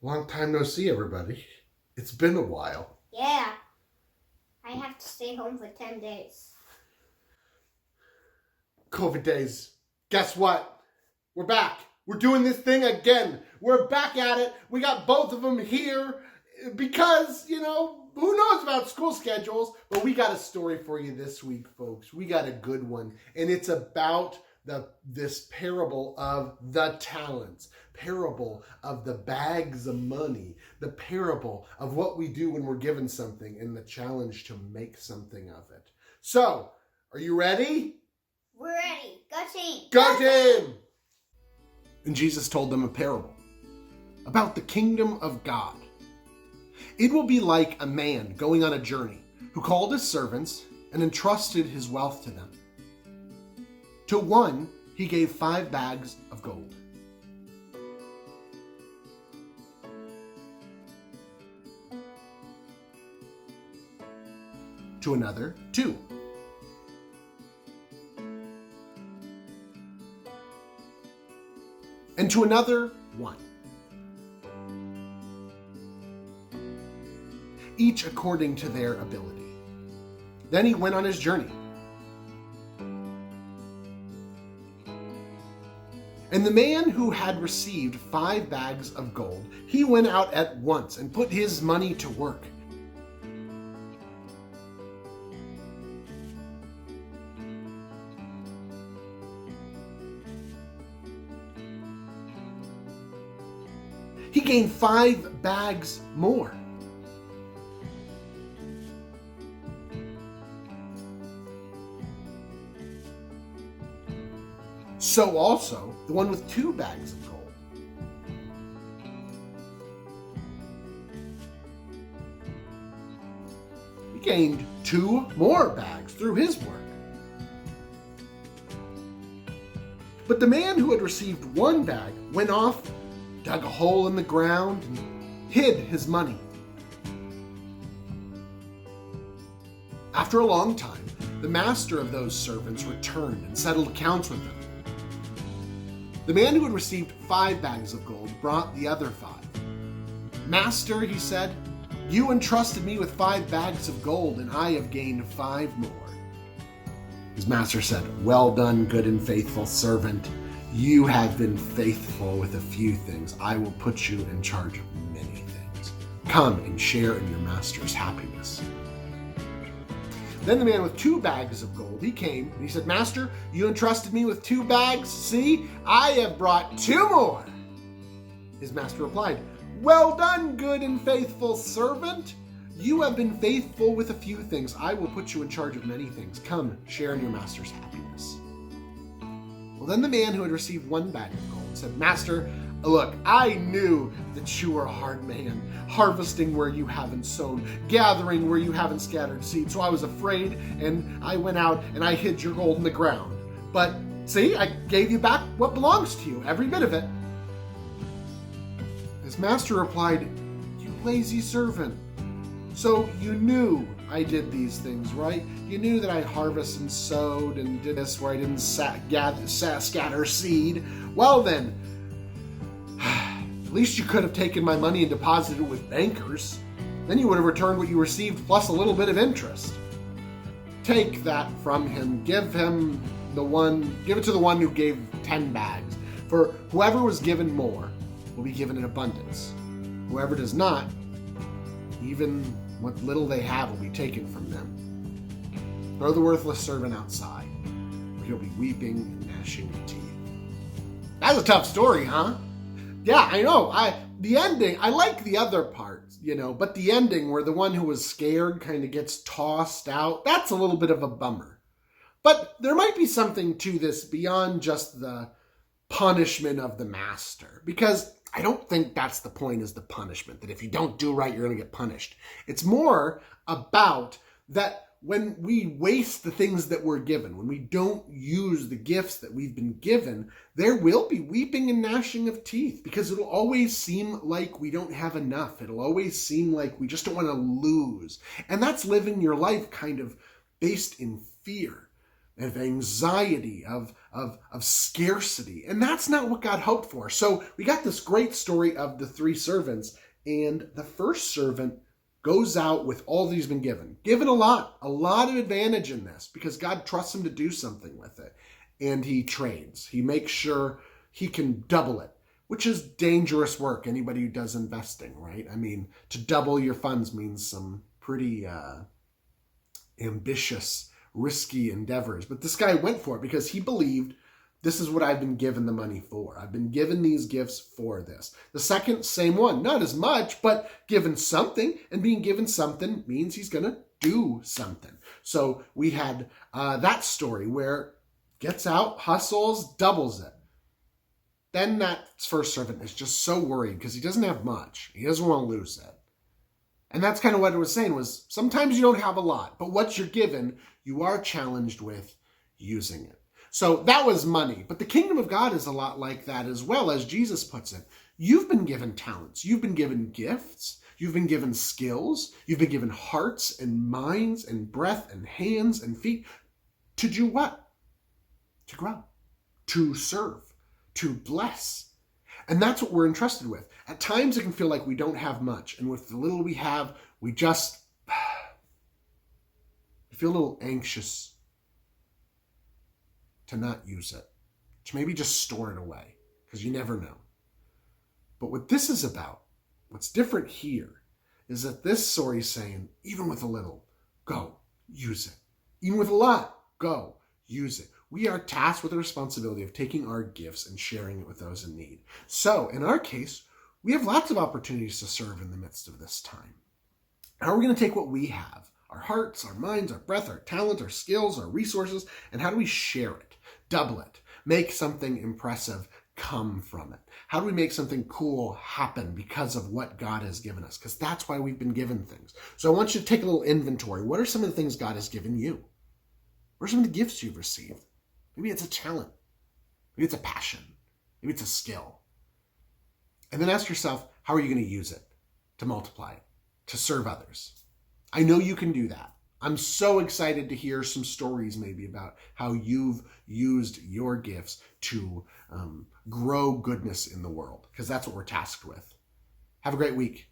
Long time no see, everybody. It's been a while. Yeah. I have to stay home for 10 days. COVID days. Guess what? We're back. We're doing this thing again. We're back at it. We got both of them here because, who knows about school schedules? But we got a story for you this week, folks. We got a good one. And it's about this parable of the talents, parable of the bags of money, the parable of what we do when we're given something, and the challenge to make something of it. So, are you ready? We're ready. Go team. Go team! And Jesus told them a parable about the kingdom of God. It will be like a man going on a journey who called his servants and entrusted his wealth to them. To one, he gave 5 bags of gold. To another, 2. And to another, 1. Each according to their ability. Then he went on his journey. And the man who had received 5 bags of gold, he went out at once and put his money to work. He gained 5 bags more. So also the one with 2 bags of gold. He gained 2 more bags through his work. But the man who had received 1 bag went off, dug a hole in the ground, and hid his money. After a long time, the master of those servants returned and settled accounts with them. The man who had received 5 bags of gold brought the other 5. Master, he said, you entrusted me with 5 bags of gold, and I have gained 5 more. His master said, well done, good and faithful servant. You have been faithful with a few things. I will put you in charge of many things. Come and share in your master's happiness. Then the man with 2 bags of gold, he came and he said, Master, you entrusted me with 2 bags. See, I have brought 2 more. His master replied, well done, good and faithful servant. You have been faithful with a few things. I will put you in charge of many things. Come, share in your master's happiness. Well, then the man who had received 1 bag of gold said, Master, look, I knew that you are a hard man, harvesting where you haven't sown, gathering where you haven't scattered seed. So I was afraid, and I went out and I hid your gold in the ground. But see, I gave you back what belongs to you, every bit of it. His master replied, you lazy servant. So you knew I did these things, right? You knew that I harvested and sowed and did this where I didn't scatter seed. Well then, at least you could have taken my money and deposited it with bankers. Then you would have returned what you received plus a little bit of interest. Take that from him. Give it to the one who gave 10 bags. For whoever was given more will be given in abundance. Whoever does not, even what little they have will be taken from them. Throw the worthless servant outside, where he'll be weeping and gnashing of teeth. That's a tough story, huh? Yeah, I know. The ending, I like the other parts, but the ending where the one who was scared kind of gets tossed out, that's a little bit of a bummer. But there might be something to this beyond just the punishment of the master, because I don't think that's the point, is the punishment, that if you don't do right, you're going to get punished. It's more about that when we waste the things that we're given, when we don't use the gifts that we've been given, there will be weeping and gnashing of teeth, because it'll always seem like we don't have enough. It'll always seem like we just don't want to lose. And that's living your life kind of based in fear. of anxiety, of scarcity. And that's not what God hoped for. So we got this great story of the three servants, and the first servant goes out with all that he's been given a lot of advantage in this because God trusts him to do something with it. And he trades. He makes sure he can double it, which is dangerous work. Anybody who does investing, right? I mean, to double your funds means some pretty ambitious, risky endeavors. But this guy went for it because he believed, this is what I've been given the money for. I've been given these gifts for this. The second, same one. Not as much, but given something. And being given something means he's going to do something. So we had that story where gets out, hustles, doubles it. Then that first servant is just so worried because he doesn't have much. He doesn't want to lose it. And that's kind of what it was saying was sometimes you don't have a lot, but what you're given, you are challenged with using it. So that was money. But the kingdom of God is a lot like that as well, as Jesus puts it. You've been given talents. You've been given gifts. You've been given skills. You've been given hearts and minds and breath and hands and feet. To do what? To grow. To serve. To bless. And that's what we're entrusted with. At times it can feel like we don't have much. And with the little we have, we just feel a little anxious to not use it. To maybe just store it away. Because you never know. But what this is about, what's different here, is that this story is saying, even with a little, go, use it. Even with a lot, go, use it. We are tasked with the responsibility of taking our gifts and sharing it with those in need. So, in our case, we have lots of opportunities to serve in the midst of this time. How are we going to take what we have, our hearts, our minds, our breath, our talent, our skills, our resources, and how do we share it, double it, make something impressive come from it? How do we make something cool happen because of what God has given us? Because that's why we've been given things. So I want you to take a little inventory. What are some of the things God has given you? What are some of the gifts you've received? Maybe it's a talent. Maybe it's a passion. Maybe it's a skill. And then ask yourself, how are you going to use it to multiply it, to serve others? I know you can do that. I'm so excited to hear some stories maybe about how you've used your gifts to grow goodness in the world, because that's what we're tasked with. Have a great week.